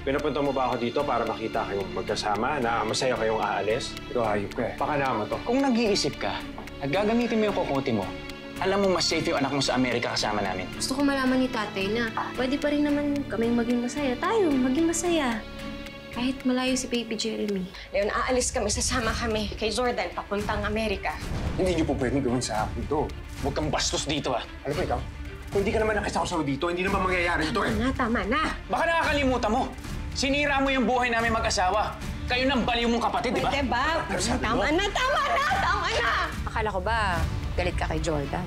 Pinapunta mo ba ako dito para makita kayong magkasama na masaya kayong aalis? Ikaw hayop ka eh. Baka naman to. Kung nag-iisip ka at gagamitin mo yung kukuti mo, alam mo mas safe yung anak mo sa Amerika kasama namin. Gusto ko malaman ni tatay na pwede pa rin naman kaming maging masaya. Tayo, maging masaya. Kahit malayo si Baby Jeremy. Leon, aalis kami, sasama kami kay Jordan papuntang Amerika. Hindi niyo po pwedeng gawin sa akin to. Huwag kang bastos dito ah. Alam mo ikaw, kung hindi ka naman nakisawsaw dito, hindi naman mangyayari ito eh. Tama na! Baka nakakalimutan mo. Sinira mo yung buhay namin mag-asawa. Kayo nang baliw mong kapatid, di ba? Pwede ba? Tama na! Tama na! Akala ko ba galit ka kay Jordan?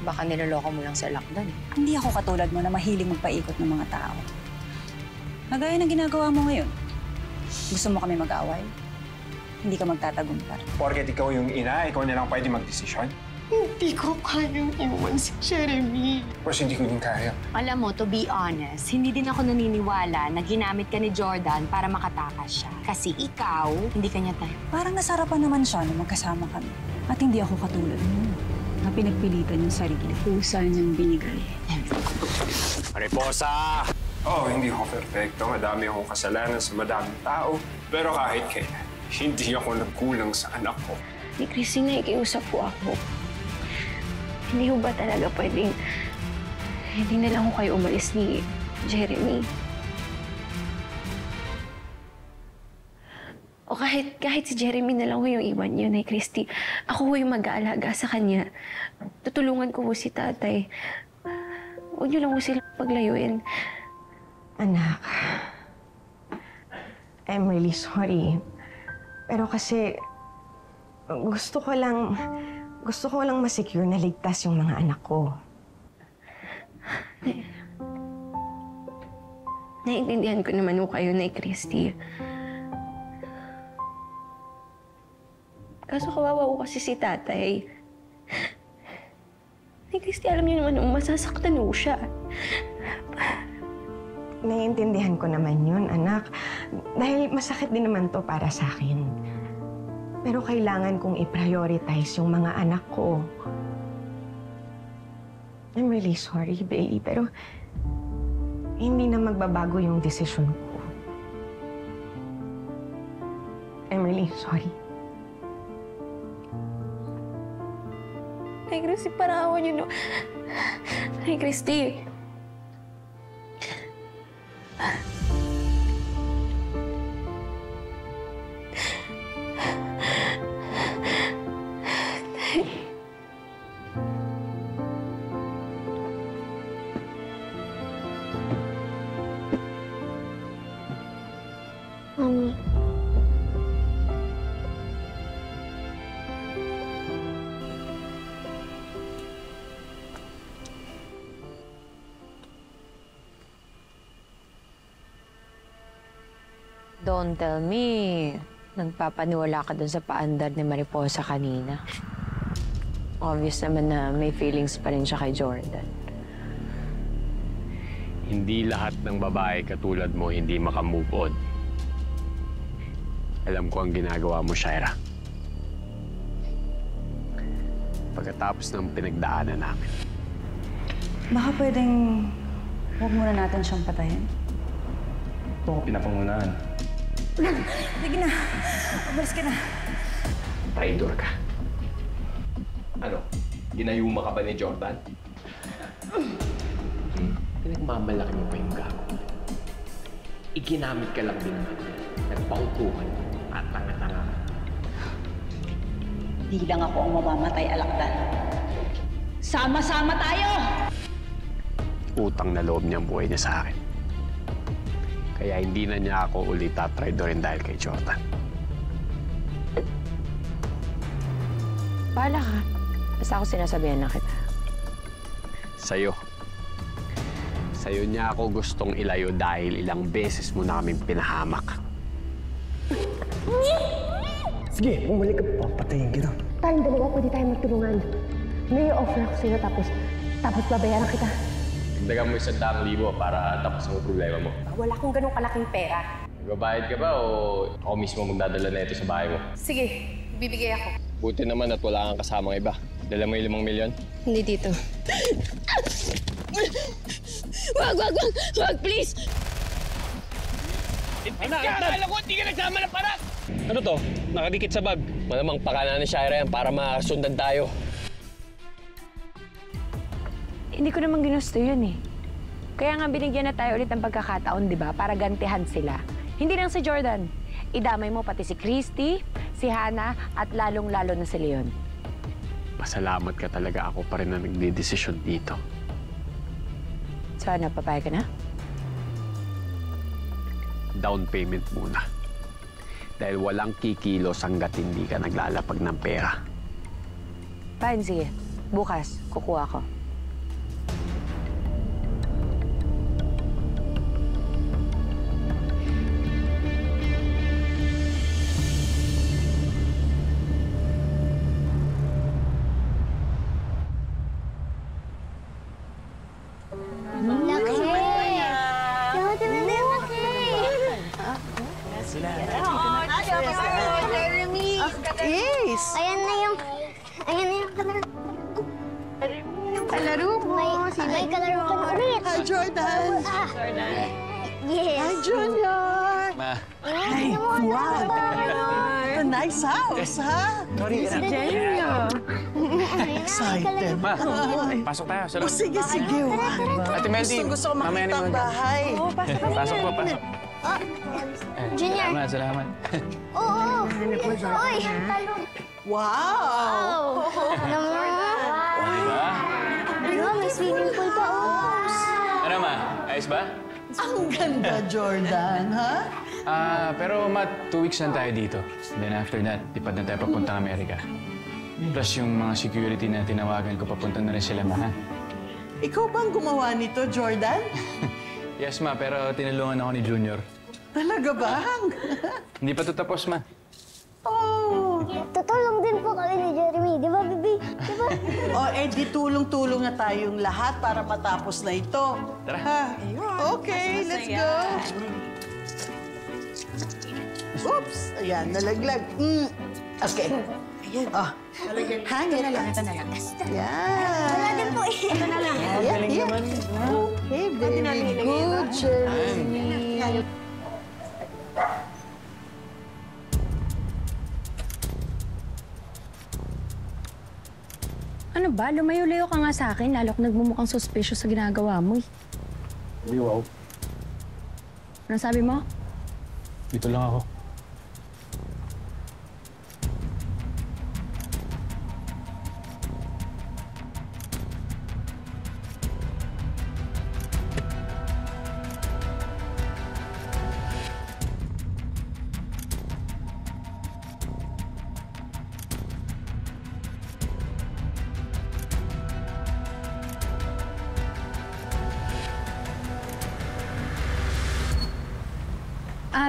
Baka niloloko mo lang sa lakdan. Hindi ako katulad mo na mahiling magpaikot ng mga tao. Magaya ng ginagawa mo ngayon. Gusto mo kami mag-away? Hindi ka magtatagumpar. Porket ikaw yung ina, ikaw na lang pwede magdesisyon. Hindi ko kayang iwan si Jeremy. Plus, hindi ko din kaya. Alam mo, to be honest, hindi din ako naniniwala na ginamit ka ni Jordan para makatakas siya. Kasi ikaw, hindi kanya tayo. Parang nasarapan naman siya nung magkasama kami. At hindi ako katulad mo na pinagpilitan yung sarili. Pusa niyang binigay. Mariposa! Oo, hindi ako perfecto. Madami akong kasalanan sa madaming tao. Pero kahit kailan, hindi ako nagkulang sa anak ko. Ni Christy, nakikiusap po ako. Hindi ho ba talaga pwedeng hindi na lang ho kayo umalis ni Jeremy? O kahit si Jeremy na lang ho yung iwan niyo, Nay Christy. Ako ho yung mag-aalaga sa kanya. Tutulungan ko ho si tatay. Huwag niyo lang ho sila paglayuin. Anak, I'm really sorry. Pero kasi gusto ko lang ma-secure na ligtas yung mga anak ko. Naiintindihan ko naman ho kayo, Nay Christy. Kaso kawawa ko kasi si tatay. Nay Christy, alam niyo naman, masasaktan ho siya. Naiintindihan ko naman yun, anak. Dahil masakit din naman to para sa akin. Pero kailangan kong i-prioritize yung mga anak ko. I'm really sorry, Bailey, pero hindi na magbabago yung desisyon ko. I'm really sorry. Nay Christy, parawan niyo, no? Nay Christy. Mami. Don't tell me, nagpapaniwala ka dun sa paandar ni Mariposa kanina. Obvious naman na may feelings pa rin siya kay Jordan. Hindi lahat ng babae katulad mo hindi makamove on. Alam ko ang ginagawa mo, Shaira. Pagkatapos ng pinagdaanan namin. Baka pwedeng huwag muna natin siyang patayin. Ito ko pinapangunahan. Sige na. Umalis ka na. Traidor ka. Ano? Ginayuma ka ba ni Jordan? Pinagmamalaki mo pa yung gago. Iginamit ka lang din naman. Nagpautuhan at tanga-tanga. Hindi lang ako ang mamamatay, Alakdan. Sama-sama tayo! Utang na loob niyang buhay niya sa akin. Kaya hindi na niya ako ulit tatraidorin dahil kay Jordan. Bahala ka. Basta ako sinasabihan na kita. Sa'yo. Sa'yo niya ako gustong ilayo dahil ilang beses mo na kaming pinahamak. Sige, bumalik ka. Papatayin kita. Tayong dalawa, pwede tayo magtulungan. May offer ako sa'yo, tapos babayaran kita. Dagdagan mo 100,000 para tapos ang problema mo. Wala akong ganong kalaking pera. Magbabayad ka ba o ako mismo magdadala na ito sa bahay mo? Sige, bibigay ako. Buti naman at wala kang kasamang iba. Dala mo yung 5 milyon? Hindi dito. Wag, please! Akala ko hindi ka nagsama ng parak! Ano to? Nakadikit sa bag. Malamang pakana ni Shaira yan para masundan tayo. Hindi ko naman ginusto yun eh. Kaya nga binigyan na tayo ulit ng pagkakataon, di ba? Para gantihan sila. Hindi lang si Jordan. Idamay mo pati si Christy, si Hannah, at lalong-lalo na si Leon. Pasalamat ka talaga, ako pa rin na nagdidesisyon dito. So ano, papayag ka na? Down payment muna. Dahil walang kikilos hanggat hindi ka naglalapag ng pera. Fine, sige. Bukas, kukuha ko. Ayan na yung kalaro. Kalaro mo. May kalaro ka na ulit. Hi, Jordan. Yes. Hi, Junior. Ma. Hi, wow. A nice house, ha? Excited. Ma, pasok tayo. Oh, sige, sige. Ate Meldy, Gusto ko mamaya makita ni ang Meldy. bahay. Pasok po, pasok. Junior. Salamat. Oo. Uy, talong. Wow! Diba? Diba, may swimming pool pa, oh. Ano, Ma? Ayos ba? Ang ganda, Jordan, ha? Pero Ma, 2 weeks lang tayo dito. Then after that, lipad na tayo papuntang Amerika. Plus yung mga security na tinawagan ko, papunta na rin sila, Ma. Ikaw bang gumawa nito, Jordan? Yes, Ma, pero tinulungan ako ni Junior. Talaga bang? Hindi pa ito tapos, Ma. Oh! Tutulong din po kami ni Jeremy. Di ba, Bibi? Di ba? Oh, eh di tulong-tulong na tayong lahat para matapos na ito. Tara. Ha? Okay, let's go. Oops! Ayan, nalaglag. Okay. Ayan. Oh. Hangin na lang. Ito na lang. Yan. Wala din po eh. Ito na lang. Galing naman. Okay, very good, Jeremy. Ano ba? Lumayo-layo ka nga sa akin. Lalo kung nagmumukhang suspicious sa ginagawa mo eh. Wow. Ano sabi mo? Dito lang ako.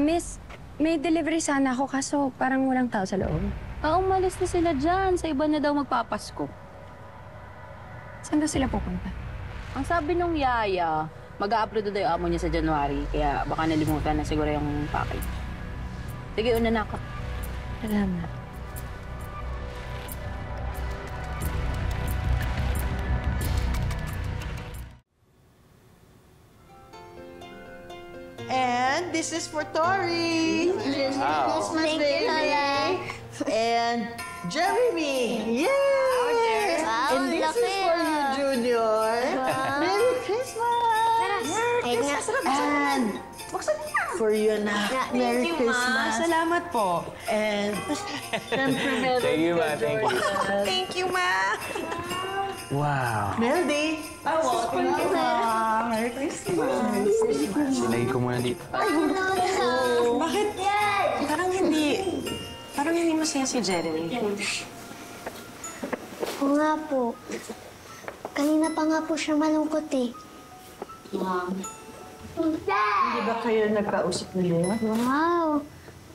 Miss, may delivery sana ako kaso parang walang tao sa loob. Umalis na sila dyan. Sa iba na daw magpapasko. Saan daw sila pupunta? Ang sabi nung yaya, mag-a-upload na daw yung amo niya sa January. Kaya baka nalimutan na siguro yung package. Sige, una na ako. Salamat. And this is for Tori. Wow. Thank you, Lola. And Jeremy. Yay! Wow, And this laki, is for you, Junior. Merry Christmas! Ayun nga. And for you na. Merry Christmas. Salamat po. And syempre, meron Thank you, Ma. ka, Thank you. Jordan. Thank you, Ma. Wow. Meldy. Merry Christmas. Sinagay ko muna dito. Bakit? Parang hindi masaya si Jeremy. Oo nga po. Kanina pa nga po siya malungkot eh. Hindi ba kayo nagkausap ni Leo? Wow!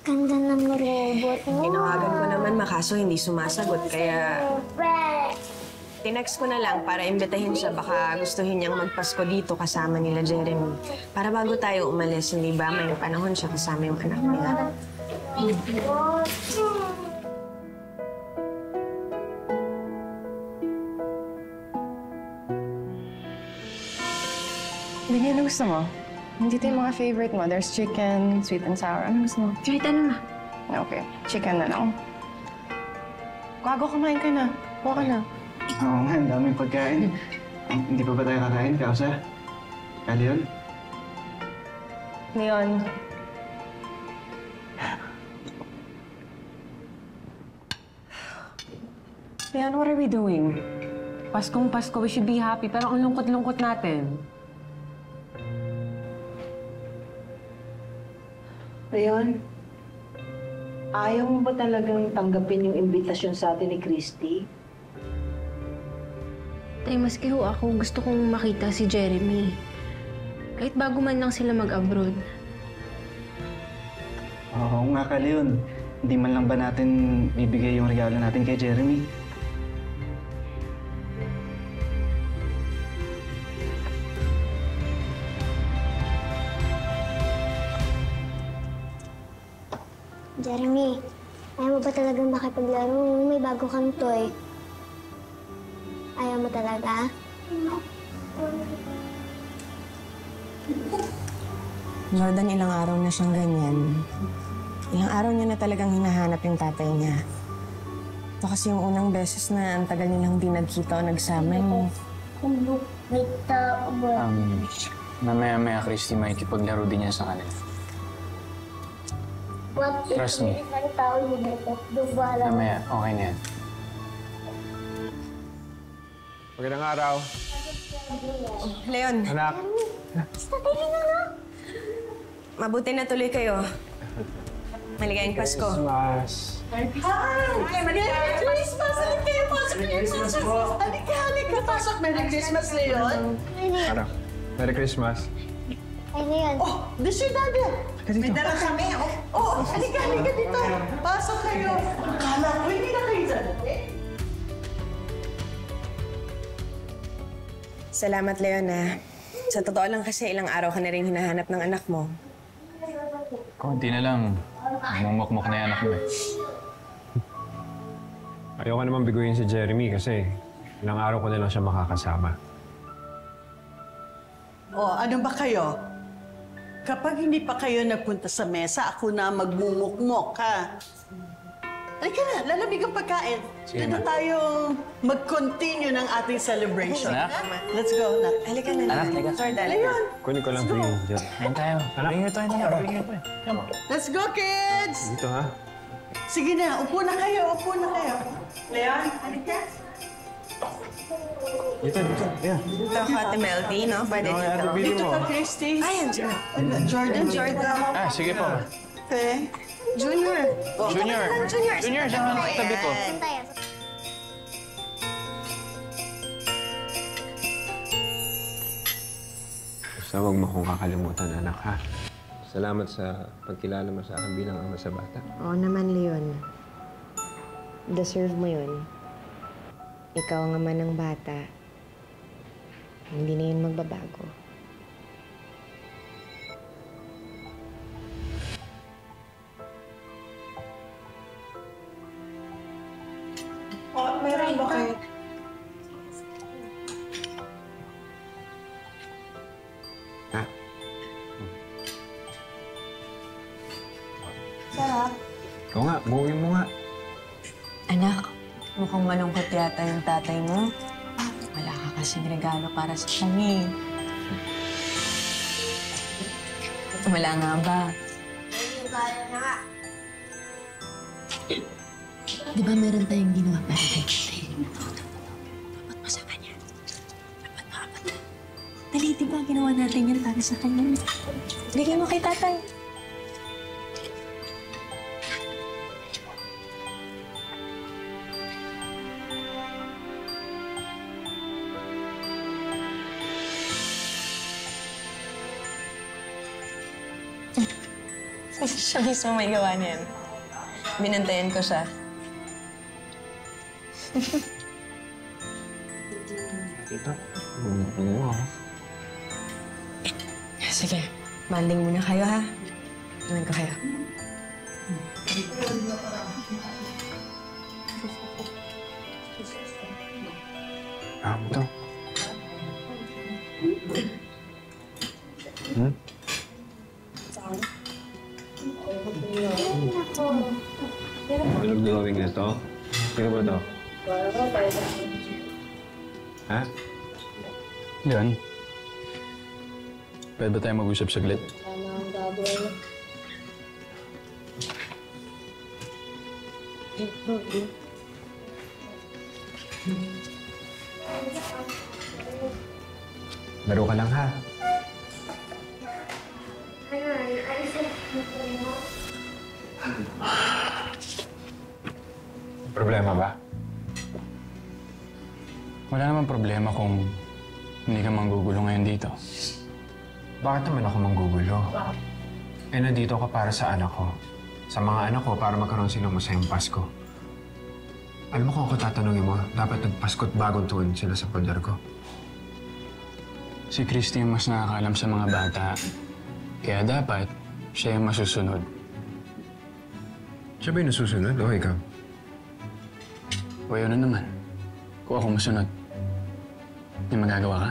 Ganda ng robot mo. Tinawagan ko naman, makaso hindi sumasagot. Kaya tinext ko na lang para imbitahin siya. Baka gustuhin niyang magpasko dito kasama nila Jeremy. Para bago tayo umalis, hindi ba may panahon siya kasama yung anak niya. Ganyan ang gusto mo? Dito yung mga favorite mo. There's chicken, sweet and sour. Ano gusto mo? Kahit ano na. Okay, chicken na lang. Gago, kumain ka na. Kuha ka na. Oo nga, ang daming pagkain. Hindi pa ba tayo kakain, Kausa? Leon? Leon. Leon, what are we doing? Paskong Pasko, we should be happy, pero ang lungkot-lungkot natin. Leon, ayaw mo ba talagang tanggapin yung imbitasyon sa atin ni Christy? Tay, maski ho ako, gusto kong makita si Jeremy. Kahit bago man lang sila mag-abroad. Oo nga ka, Leon. Hindi man lang ba natin bibigay yung regalo natin kay Jeremy? Jeremy, ayaw mo ba talagang makipaglaro? May bago kang toy. Ayaw mo talaga? Jordan, ilang araw na siyang ganyan. Ilang araw niya na talagang hinahanap yung tatay niya. Ito kasi yung unang beses na ang tagal nilang hindi nagkita o nagsama. May tao ba? Mamaya-maya, Christy, makikipaglaro din niya sa kanila. Trust me. Mamaya, okay na yan. Magandang araw. Leon. Anak. Mabuti na tuloy kayo. Maligayang Pasko. Christmas. Hi! Merry Christmas! Halika kayo! Pasok kayo! Halika, halika! Pasok! Merry Christmas, Leon! Ano? Merry Christmas. Ay, Leon. Oh, this your daddy! May dala kami. Oh, halika, halika dito! Pasok kayo! Akala ko, hindi na kayo dyan. Salamat, Leon, Sa totoo lang kasi ilang araw ka na rin hinahanap ng anak mo. Konti na lang. Mumukmuk na yung anak mo. Ayoko naman biguin si Jeremy kasi ilang araw ko na lang siya makakasama. Oh, ano ba kayo? Kapag hindi pa kayo nagpunta sa mesa, ako na magmumukmok, ha? Halika na, lalamig ang pagkain. Sige, Dito ma. tayo mag-continue ng ating celebration. Anak? Let's go, anak. Halika na. Anak, halika. Jordan. Leon, Kunin ko lang po yung dyan. Ayun tayo. Bring your toy na yan. Bring your toy. Come on. let's go, kids! Dito, ha? Sige na, upo na kayo, upo na kayo. Leon, halika. Dito. Yeah. Ito ako, Ate Melty, no? Pwede dito. Dito ka, Christy. Ayan, Jordan. Ah, sige po. Okay. Junior. Junior. Junior, siya nga tabi ko. Basta huwag mo akong kakalimutan, anak, ha? Salamat sa pagkilala mo sa akin bilang ama sa bata. Oo naman, Leon. Deserve mo yun. Ikaw ang ama ng bata. Hindi na yun magbabago. Oh, meron ba kayo? Ha? Sarap. Ikaw nga, buuin mo nga. Anak, mukhang malungkot yata yung tatay mo. Wala ka kasing regalo para sa kanya. Wala nga ba? Di ba meron tayong ginawa para kay tatay? Dapat mo sa kanya. Dapat maapat na. Dali, di ba ginawa natin yan para sa kanya? Bigay mo kay tatay. Siya mismo may gawa niyan. Binantayan ko siya. Dito. Oo. Sige, banding muna kayo, ha? Iwan ko kayo. Ah, ito. Hmm? Sino ba to? Ha? Yan. Pwede ba tayo mag-usap saglit? Laro ka lang, ha? Problema ba? Wala namang problema kung hindi ka manggugulo ngayon dito. Bakit naman ako manggugulo? Eh, nandito ka para sa anak ko. Sa mga anak ko para magkaroon silang masayang Pasko. Alam mo kung ako tatanungin mo, dapat nagpasko't bagong tuon sila sa poder ko. Si Christy yung mas nakakaalam sa mga bata. Kaya dapat siya yung masusunod. Siya ba yung nasusunod o ikaw? O yun na naman. Kung ako masunod, may magagawa ka?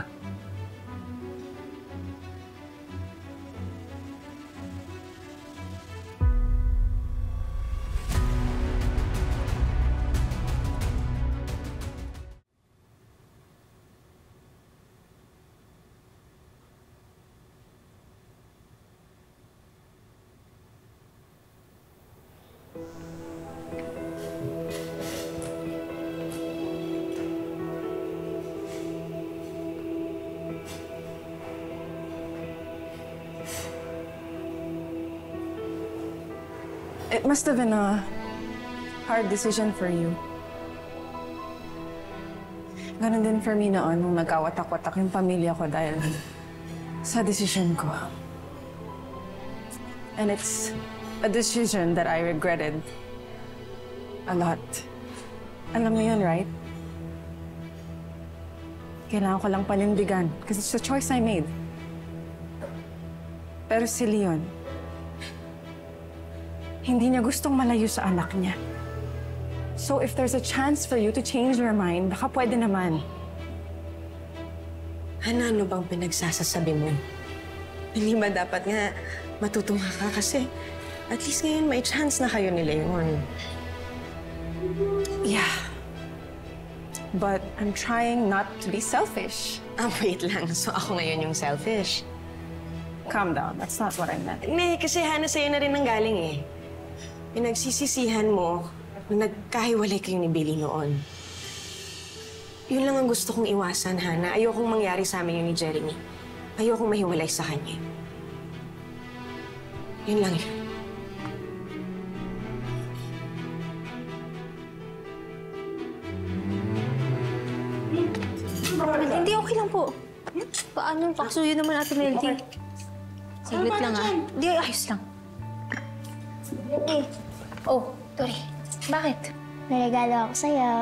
It must have been a hard decision for you. Ganun din for me noon nung nagkawatak-watak yung pamilya ko dahil sa decision ko. And it's a decision that I regretted a lot. Alam mo yun, right? Kailangan ko lang panindigan because it's the choice I made. Pero si Leon, hindi niya gustong malayo sa anak niya. So if there's a chance for you to change your mind, baka pwede naman. Hana, ano bang pinagsasasabi mo? Hindi ba dapat nga matutunga ka kasi at least ngayon may chance na kayo ni Leon. Yeah. But I'm trying not to be selfish. Wait lang. So ako ngayon yung selfish? Calm down. That's not what I meant. Hindi, kasi Hana, sa'yo na rin nanggaling eh. Pinagsisisihan mo na nagkahiwalay kayo ni Billy noon. Yun lang ang gusto kong iwasan, Hana. Ayokong mangyari sa amin yun ni Jeremy. Ayokong mahiwalay sa kanya. Yun lang yun. Hindi, okay lang po. Paano? Paksuyo naman Ate Melty. Saglit lang Hindi, ayos lang. Oh, Tori. Bakit? May regalo ako sa'yo.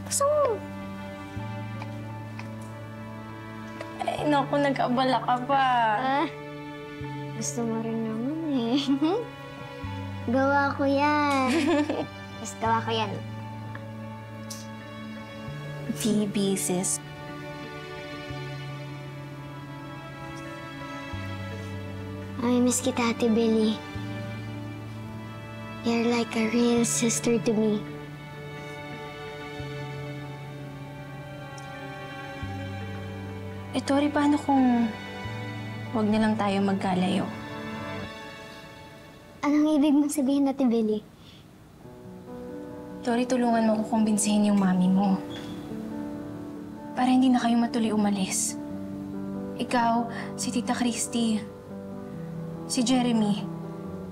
Gusto mo? Ay, naku, nag-abala ka pa. Gusto mo rin naman eh. Gawa ko yan. Mas gawa ko yan. Phoebe, sis. Miss kita, Ate Billy. You're like a real sister to me. Tori, paano kung huwag na lang tayo magkalayo? Anong ibig mong sabihin, Ate Billy? Tori, tulungan mo ko kumbinsihin yung mami mo. Para hindi na kayo matuloy umalis. Ikaw, si Tita Christy, si Jeremy,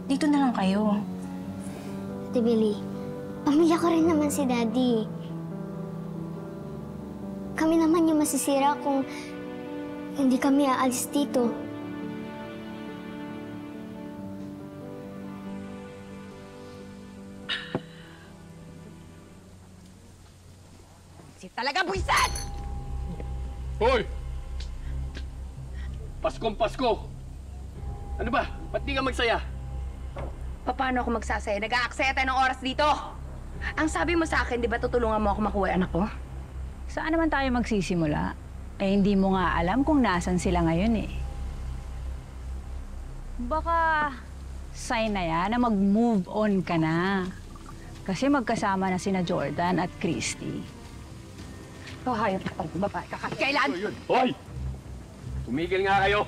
dito na lang kayo. Ate Billy, pamilya ko rin naman si Daddy. Kami naman yung masisira kung hindi kami aalis dito. Si talaga buwisit! Hoy! Paskong Pasko! Ano ba? Ba't di ka magsaya? Paano ako magsasaya? Nag-aaksaya tayo ng oras dito! Ang sabi mo sa akin, di ba tutulungan mo ako makuha anak ko? Saan naman tayo magsisimula? Eh, hindi mo nga alam kung nasan sila ngayon eh. Baka sign na yan na mag-move on ka na. Kasi magkasama na sina Jordan at Christy. Oh, hayop ka pala, babae ka. Kailan? Hoy! Tumigil nga kayo!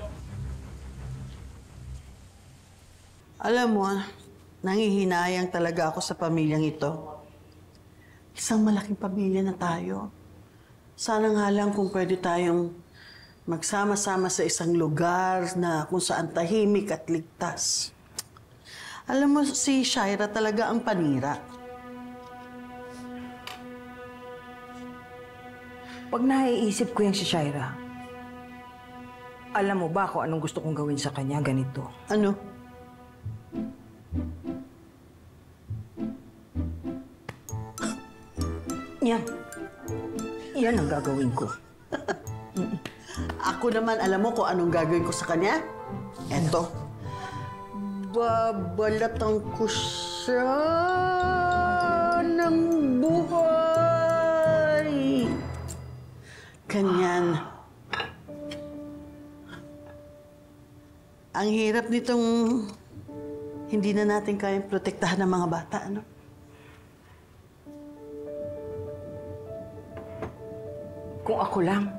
Alam mo, nangihinayang talaga ako sa pamilyang ito. Isang malaking pamilya na tayo. Sana nga lang kung pwede tayong magsama-sama sa isang lugar na kung saan tahimik at ligtas. Alam mo, si Shaira talaga ang panira. Pag naiisip ko yung si Shaira, alam mo ba kung anong gusto kong gawin sa kanya ganito? Ano? Yan. Yan ang gagawin ko. Ako naman, alam mo kung anong gagawin ko sa kanya? Eto. Babalatan ko siya ng buhay. Ganyan. Ang hirap nitong hindi na natin kayang protektahan ng mga bata, ano? Kung ako lang,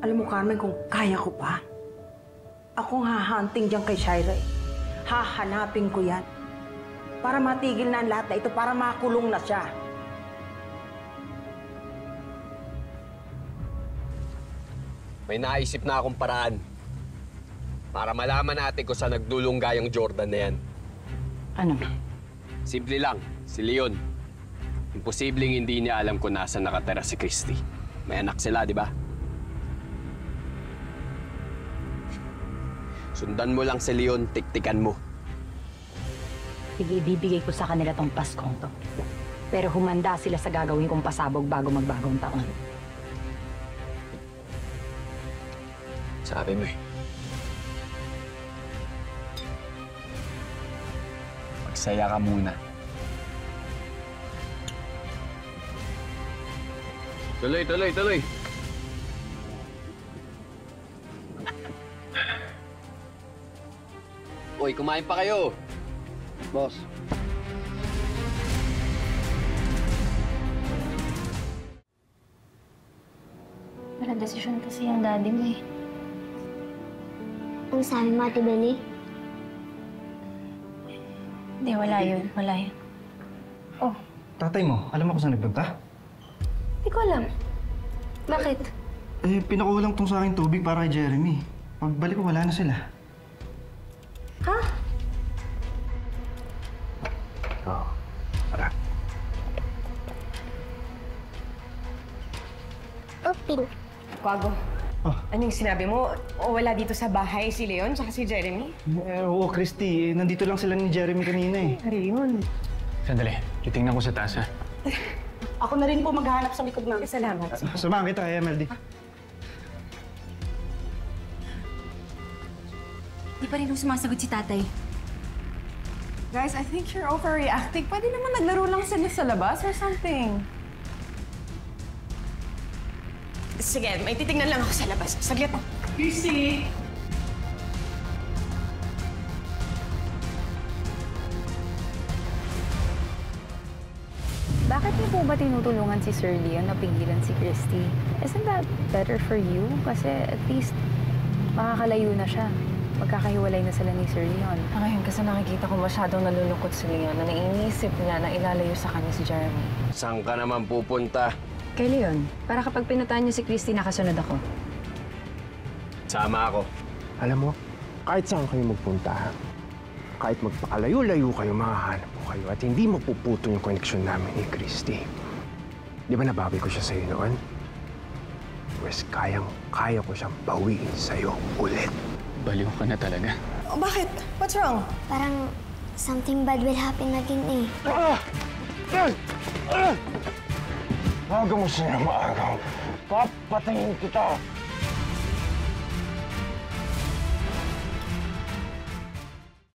alam mo, Carmen, kung kaya ko pa, akong hahunting dyan kay Shaira eh. Hahanapin ko yan. Para matigil na ang lahat na ito, para makulong na siya. May naisip na akong paraan para malaman natin kung saan nagdulungga yung Jordan na yan. Ano? Simple lang, si Leon. Imposibleng hindi niya alam kung nasa nakatira si Christy. May anak sila, di ba? Sundan mo lang si Leon, tiktikan mo. Sige, ibibigay ko sa kanila tong Paskong to. Pero humanda sila sa gagawin kong pasabog bago magbagong taon. Sabi mo eh. Magsaya ka muna. Tuloy, tuloy, tuloy. Uy, kumain pa kayo. Boss. Walang desisyon kasi yung daddy mo eh. Ang sabi mo, Ate Beli? Hindi, wala yun. Wala yun. Oh, tatay mo, alam mo kung saan nagpunta? Hindi ko alam. Bakit? Eh, pinakulang tong sa akin tubig para kay Jeremy. Pagbalik ko, wala na sila. Ha? Oo. Tara. Open. Kwago. Anong sinabi mo? O wala dito sa bahay si Leon tsaka si Jeremy? Oo, Christy. Nandito lang sila ni Jeremy kanina eh. Ano yun? Sandali, titingnan ko sa taas, ha? Ako na rin po maghahanap sa likod ng salamat. Samahan kita kay MLD. Di pa rin sumasagot si tatay. Guys, I think you're overreacting. Pwede naman naglaro lang sila sa labas or something. Sige, may titignan lang ako sa labas. Saglit. Christy! Bakit niyo po ba tinutulungan si Sir Leon na pigilan si Christy? Isn't that better for you? Kasi at least makakalayo na siya. Magkakahiwalay na sila ni Sir Leon. Ngayon kasi nakikita ko masyadong nalulungkot si Leon na naiinisip niya na ilalayo sa kanya si Jeremy. Saan ka naman pupunta? Kay Leon, para kapag pinataan niyo si Christy, nakasunod ako. Sama ako. Alam mo, kahit saan kayo magpunta, kahit magpakalayo-layo kayo, mahahanap ko kayo at hindi mapuputo yung koneksyon namin ni Christy. Di ba nabawi ko siya sa'yo noon? Pues kayang-kaya ko siyang bawiin sa'yo ulit. Baliw ka na talaga. Oh, bakit? What's wrong? Parang something bad will happen again eh. Maaga mo sila maagaw. Papatayin kita!